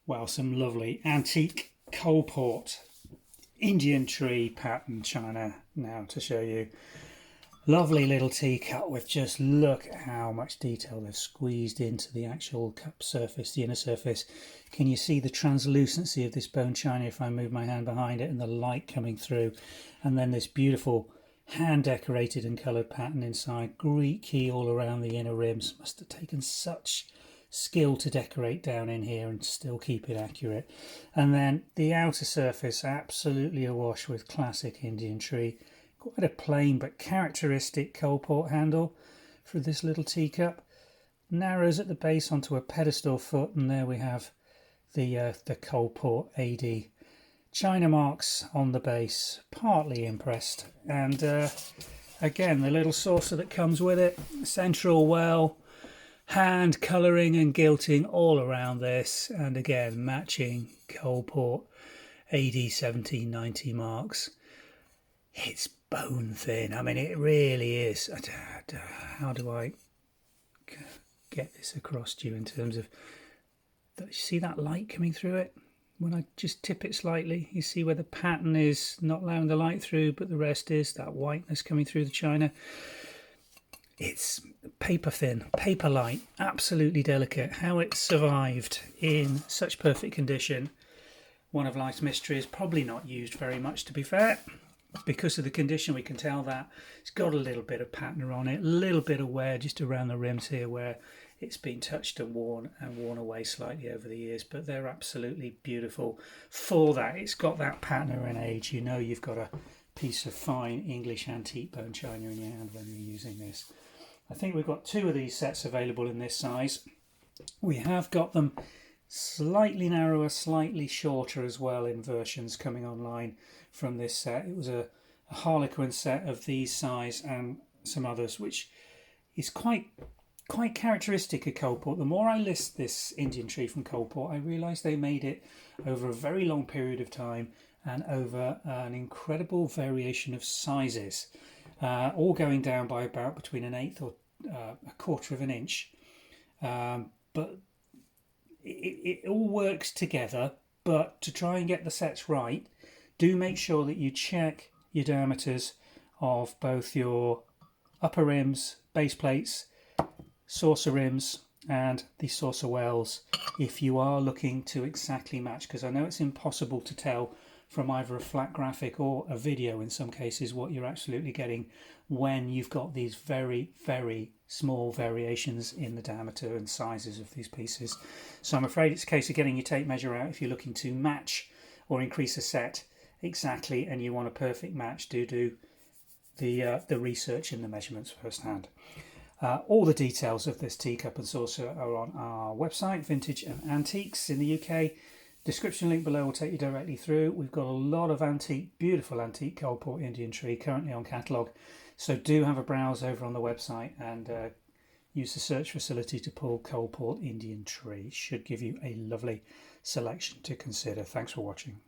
Well, some lovely antique Coalport Indian tree pattern china now to show you. Lovely little teacup with just look at how much detail they've squeezed into the actual cup surface, the inner surface. Can you see the translucency of this bone china if I move my hand behind it and the light coming through? And then this beautiful hand decorated and coloured pattern inside. Greek key all around the inner rims. Must have taken such skill to decorate down in here and still keep it accurate. And then the outer surface absolutely awash with classic Indian tree. Quite a plain but characteristic Coalport handle for this little teacup. Narrows at the base onto a pedestal foot, and there we have the Coalport AD. China marks on the base, partly impressed. And again, the little saucer that comes with it, central well, hand colouring and gilting all around this, and again matching Coalport AD 1790 marks. It's bone thin. I mean, it really is. How do I get this across to you in terms of, you see that light coming through it? When I just tip it slightly, you see where the pattern is not allowing the light through, but the rest is that whiteness coming through the china. It's paper thin, paper light, absolutely delicate. How it survived in such perfect condition, one of life's mysteries. Probably not used very much, to be fair. Because of the condition, we can tell that it's got a little bit of patina on it, a little bit of wear just around the rims here where it's been touched and worn away slightly over the years, but they're absolutely beautiful. For that, it's got that patina and age. You know you've got a piece of fine English antique bone china in your hand when you're using this. I think we've got 2 of these sets available in this size. We have got them slightly narrower, slightly shorter as well in versions coming online from this set. It was a Harlequin set of these size and some others, which is quite characteristic of Coalport. The more I list this Indian tree from Coalport, I realise they made it over a very long period of time and over an incredible variation of sizes, all going down by about between an eighth or a quarter of an inch. But it all works together. But to try and get the sets right, do make sure that you check your diameters of both your upper rims, base plates, saucer rims and the saucer wells if you are looking to exactly match, because I know it's impossible to tell from either a flat graphic or a video in some cases what you're absolutely getting when you've got these very, very small variations in the diameter and sizes of these pieces. So I'm afraid it's a case of getting your tape measure out if you're looking to match or increase a set exactly and you want a perfect match. Do the research and the measurements firsthand. All the details of this teacup and saucer are on our website, Vintage and Antiques in the UK. Description link below will take you directly through. We've got a lot of antique, beautiful antique Coalport Indian tree currently on catalogue. So do have a browse over on the website and use the search facility to pull Coalport Indian tree. Should give you a lovely selection to consider. Thanks for watching.